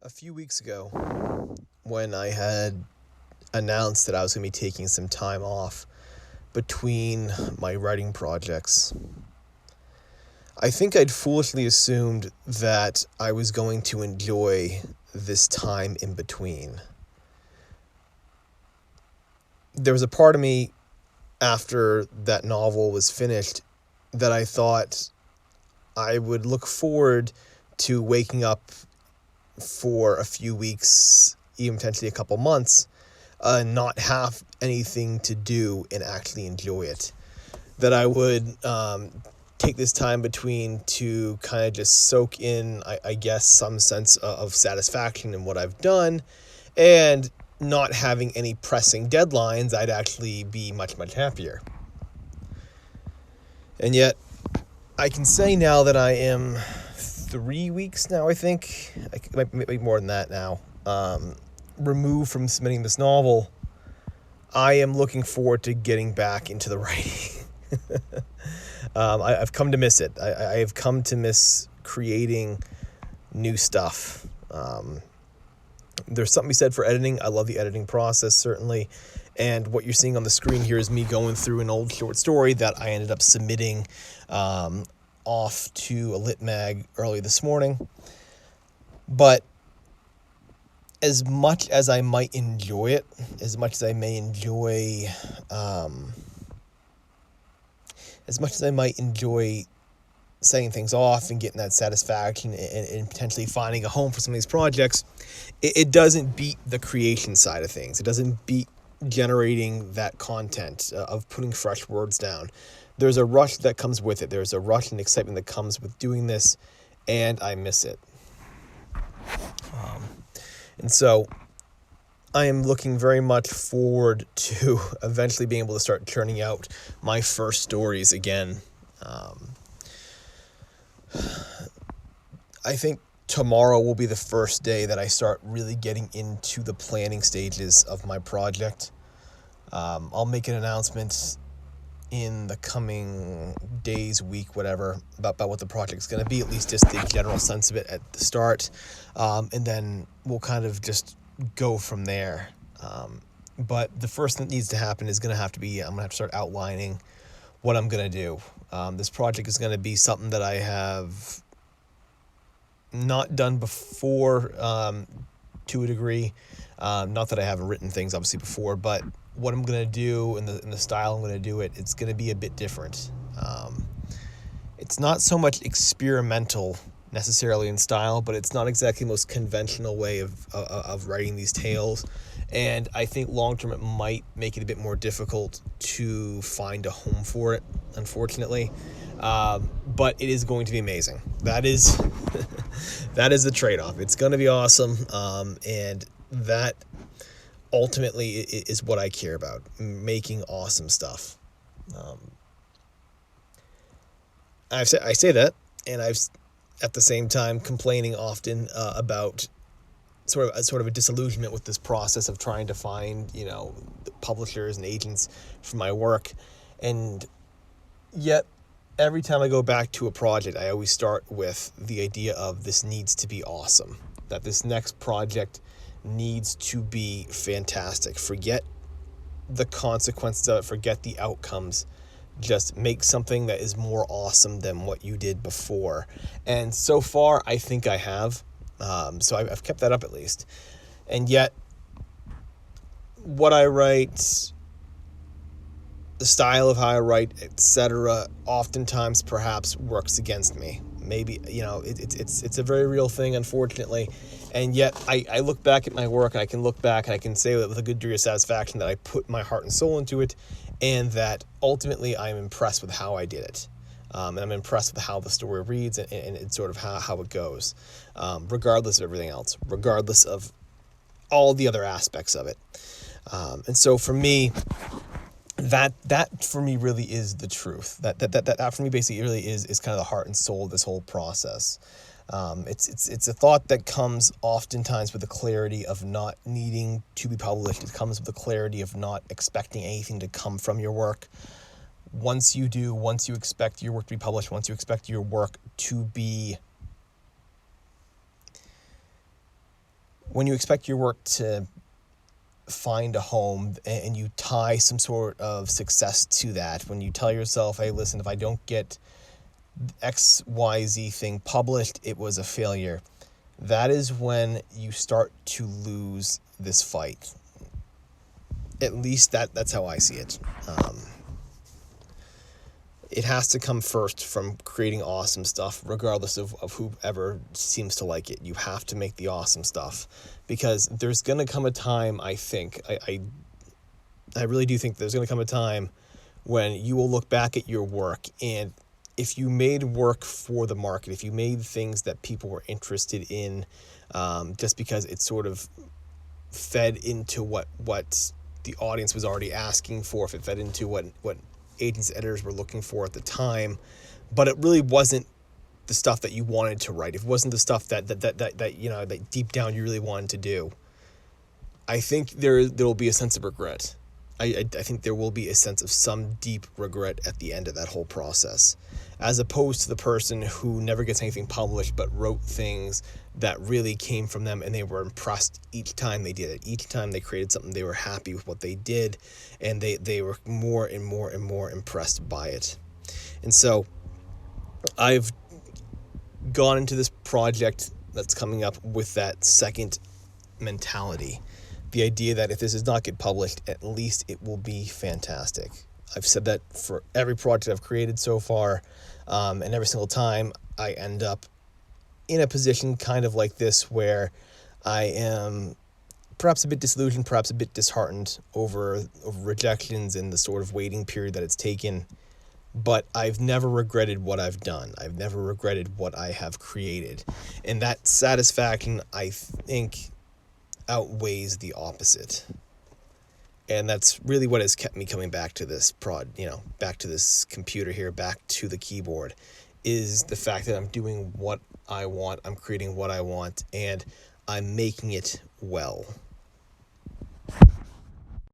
A few weeks ago, when I had announced that I was going to be taking some time off between my writing projects, I think I'd foolishly assumed that I was going to enjoy this time in between. There was a part of me after that novel was finished that I thought I would look forward to waking up for a few weeks, even potentially a couple months, not have anything to do and actually enjoy it. That I would take this time between to kind of just soak in, I guess, some sense of satisfaction in what I've done, and not having any pressing deadlines, I'd actually be much, much happier. And yet, I can say now that I am 3 weeks now, I think, it might be more than that now, removed from submitting this novel. I am looking forward to getting back into the writing. I've come to miss it. I have come to miss creating new stuff. There's something to be said for editing. I love the editing process, certainly. And what you're seeing on the screen here is me going through an old short story that I ended up submitting off to a lit mag early this morning. But as much as I might enjoy it, as much as I may enjoy, setting things off and getting that satisfaction and potentially finding a home for some of these projects, it doesn't beat the creation side of things. It doesn't beat generating that content, of putting fresh words down. There's a rush that comes with it. There's a rush and excitement that comes with doing this, and I miss it. And so I am looking very much forward to eventually being able to start churning out my first stories again. I think tomorrow will be the first day that I start really getting into the planning stages of my project. I'll make an announcement in the coming days, week, whatever, about what the project's going to be, at least just the general sense of it at the start. And then we'll kind of just go from there. But the first thing that needs to happen is going to have to be, I'm going to have to start outlining what I'm going to do. This project is going to be something that I have not done before, to a degree. Not that I haven't written things obviously before, but what I'm going to do and the style I'm going to do it's going to be a bit different. It's not so much experimental necessarily in style, but it's not exactly the most conventional way of writing these tales. And I think long term it might make it a bit more difficult to find a home for it, unfortunately. But it is going to be amazing. That is that is the trade-off. It's going to be awesome. And that ultimately is what I care about, making awesome stuff. I say that, and I've at the same time complaining often about sort of a disillusionment with this process of trying to find, publishers and agents for my work. And yet every time I go back to a project, I always start with the idea of this needs to be awesome, that this next project needs to be fantastic. Forget the consequences of it, forget the outcomes. Just make something that is more awesome than what you did before. And so far, I think I have. So I've kept that up at least. And yet, what I write, the style of how I write, etc., oftentimes perhaps works against me. Maybe, it's a very real thing, unfortunately. And yet, I look back at my work, and I can look back, and I can say with a good degree of satisfaction that I put my heart and soul into it, and that ultimately I'm impressed with how I did it. And I'm impressed with how the story reads and sort of how it goes, regardless of everything else, regardless of all the other aspects of it. And so for me, that for me really is the truth. That for me basically really is kind of the heart and soul of this whole process. It's a thought that comes oftentimes with the clarity of not needing to be published. It comes with the clarity of not expecting anything to come from your work. Once you expect your work to be published, once you expect your work to be when you expect your work to find a home and you tie some sort of success to that, when you tell yourself, hey, listen, if I don't get XYZ thing published, it was a failure, that is when you start to lose this fight. At least that's how I see it. It has to come first from creating awesome stuff, regardless of whoever seems to like it. You have to make the awesome stuff, because there's going to come a time, I think, I really do think there's going to come a time when you will look back at your work, and if you made work for the market, if you made things that people were interested in, just because it sort of fed into what the audience was already asking for, if it fed into what agents, editors were looking for at the time, but it really wasn't the stuff that you wanted to write. It wasn't the stuff that that deep down you really wanted to do. I think there will be a sense of regret. I think there will be a sense of some deep regret at the end of that whole process, as opposed to the person who never gets anything published but wrote things that really came from them and they were impressed each time they did it. Each time they created something, they were happy with what they did, and they were more and more and more impressed by it. And so I've gone into this project that's coming up with that second mentality. The idea that if this does not get published, at least it will be fantastic. I've said that for every project I've created so far, and every single time I end up in a position kind of like this, where I am perhaps a bit disillusioned, perhaps a bit disheartened over rejections and the sort of waiting period that it's taken. But I've never regretted what I've done. I've never regretted what I have created. And that satisfaction, I think, outweighs the opposite. And that's really what has kept me coming back to this back to this computer here, back to the keyboard, is the fact that I'm doing what I want, I'm creating what I want, and I'm making it well.